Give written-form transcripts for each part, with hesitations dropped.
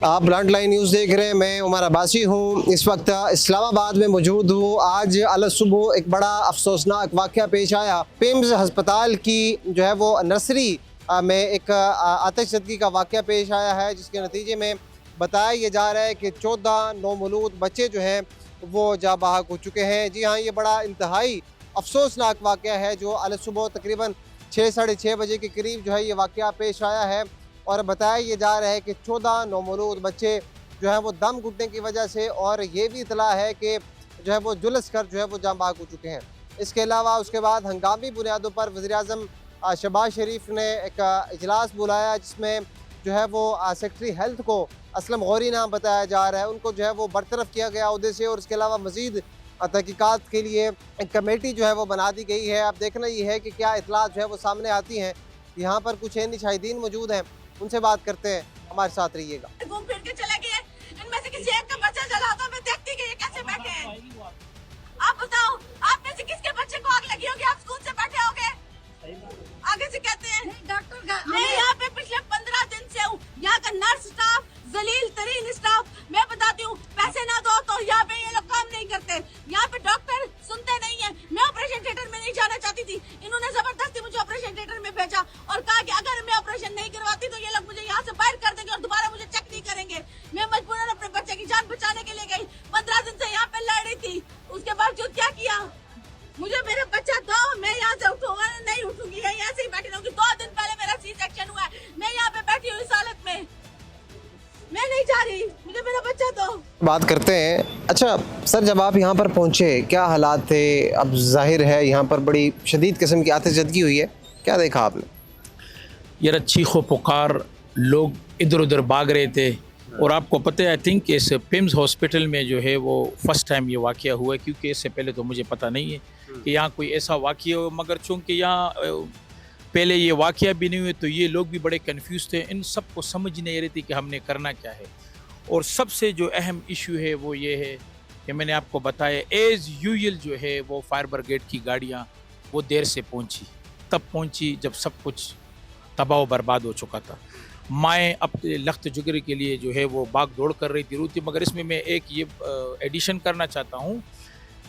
आप Brunt line news देख रहे हैं। मैं उमर अब्बासी हूँ। इस वक्त इस्लामाबाद में मौजूद हूँ। आज अलसुबह एक बड़ा अफसोसनाक वाक़या पेश आया। पिम्स हस्पताल की जो है वो नर्सरी में एक आतिशज़दगी का वाक़या पेश आया है, जिसके नतीजे में बताया ये जा रहा है कि 14 नौमौलूद बच्चे जो हैं वो जा बहक हो चुके हैं। जी हाँ, ये बड़ा इंतहाई अफसोसनाक वाक़या है जो अलसुबह तकरीबन 6 साढ़े 6 बजे के करीब जो है ये वाक़या पेश आया है। और बताया ये जा रहा है कि 14 नौमौलूद बच्चे जो है वो दम घुटने की वजह से, और ये भी इतला है कि जो है वो जुलस कर जो है वो जाँ बहक हो चुके हैं। इसके अलावा उसके बाद हंगामी बुनियादों पर वज़ीर-ए-आज़म शहबाज शरीफ ने एक इजलास बुलाया, जिसमें जो है वो सेक्रेटरी हेल्थ को असलम गौरी नाम बताया जा रहा है, उनको जो है वो बरतरफ किया गया उहदे से। और इसके अलावा मज़ीद तहकीकात के लिए एक कमेटी जो है वो बना दी गई है। अब देखना ये है कि क्या इतलात जो है वो सामने आती हैं। यहाँ पर कुछ एनी शाहिदीन मौजूद हैं, उनसे बात करते हैं। हमारे साथ रहिएगा। घूम फिर के चले गए, इनमें से किसी एक का बच्चा जला था, मैं देखती कि ये कैसे बैठे हैं। आप बताओ, आप में से किसके बच्चे को आग लगी होगी? आप स्कूल से बैठे होगे, आगे से कहते हैं डॉक्टर का। मैं यहाँ पे पिछले 15 दिन से हूँ। यहाँ का नर्स स्टाफ, जलील तरीन स्टाफ, मैं बताती हूँ, पैसे ना दो तो यहाँ पे ये लोग काम नहीं करते। यहाँ पे डॉक्टर सुनते नहीं है। मैं ऑपरेशन थिएटर में नहीं जाना चाहती थी, इन्होंने जबरदस्ती मुझे ऑपरेशन थिएटर में भेजा और कहा कि अगर मैं ऑपरेशन नहीं करवाती तो ये लोग मुझे यहाँ से बाहर कर देंगे और दोबारा मुझे चेक नहीं करेंगे। मैं मजबूरन अपने बच्चे की जान बचाने के लिए गई। 15 दिन से यहाँ पे लड़ रही थी, उसके बावजूद क्या किया? मुझे मेरा बच्चा दो, मैं यहाँ से उठूंगा नहीं उठूंगी, यहीं ऐसे ही बैठी रहूंगी। 2 दिन पहले मेरा सी सेक्शन हुआ है, मैं यहाँ पे बैठी हूँ इस हालत में। मैं नहीं जा रही, मुझे मेरा बच्चा दो। बात करते हैं। अच्छा सर, जब आप यहाँ पर पहुँचे क्या हालात थे? अब जाहिर है यहाँ पर बड़ी शदीद किस्म की आतिशज़दगी हुई है, क्या देखा आपने? यार चीखो पुकार, लोग इधर उधर भाग रहे थे। और आपको पता है, आई थिंक इस पिम्स हॉस्पिटल में जो है वो फर्स्ट टाइम ये वाक़या हुआ है, क्योंकि इससे पहले तो मुझे पता नहीं है कि यहाँ कोई ऐसा वाक़या हो। मगर चूँकि यहाँ पहले ये वाक़या भी नहीं हुए तो ये लोग भी बड़े कंफ्यूज थे। इन सब को समझ नहीं रही थी कि हमने करना क्या है। और सबसे जो अहम इशू है वो ये है कि मैंने आपको बताया, एज़ यूजुअल जो है वो फायर ब्रिगेड की गाड़ियाँ वो देर से पहुँची। तब पहुँची जब सब कुछ तबाह बर्बाद हो चुका था। माएँ अपने लख्त जुगरी के लिए जो है वो भाग दौड़ कर रही थी, रोती। मगर इसमें मैं एक ये एडिशन करना चाहता हूँ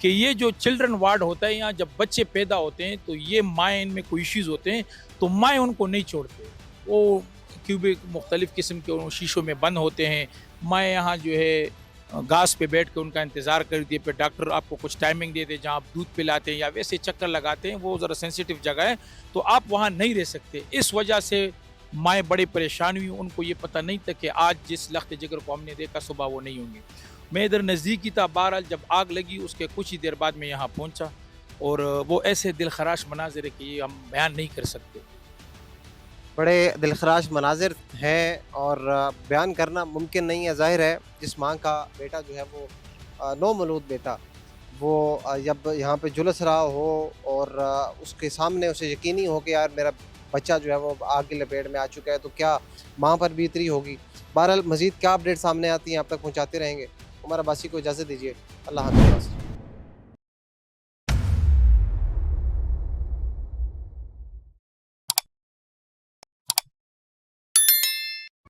कि ये जो चिल्ड्रन वार्ड होता है, यहाँ जब बच्चे पैदा होते हैं तो ये माएँ, इनमें कोई इश्यूज़ होते हैं तो माएँ उनको नहीं छोड़ते। वो क्यूबिक मुख्तलिफ़ किस्म के शीशों में बंद होते हैं। माएँ यहाँ जो है घास पे बैठ के उनका इंतज़ार करती है। फिर डॉक्टर आपको कुछ टाइमिंग देते हैं जहाँ आप दूध पिलाते हैं या वैसे चक्कर लगाते हैं, वो ज़रा सेंसिटिव जगह है तो आप वहाँ नहीं रह सकते। इस वजह से माएँ बड़ी परेशान हुई। उनको ये पता नहीं था कि आज जिस लख्त जिगर को हमने देखा सुबह वो नहीं होंगे। मैं इधर नज़दीक ही था। बहरहाल जब आग लगी उसके कुछ ही देर बाद मैं यहाँ पहुँचा, और वो ऐसे दिलखराश मनाजिर है कि ये हम बयान नहीं कर सकते। बड़े दिलखराश मनाजिर हैं और बयान करना मुमकिन नहीं है। ज़ाहिर है जिस माँ का बेटा जो है वो नौमौलूद बेटा वो जब यहाँ पे जुलस रहा हो और उसके सामने उसे यकीनी हो कि यार मेरा बच्चा जो है वो आग की लपेट में आ चुका है, तो क्या माँ पर बीतरी होगी। बहरहाल मज़ीद क्या अपडेट सामने आती हैं आप तक पहुँचाते रहेंगे। उमर अब्बासी को इजाज़त दीजिए। अल्लाह हाफ़िज़।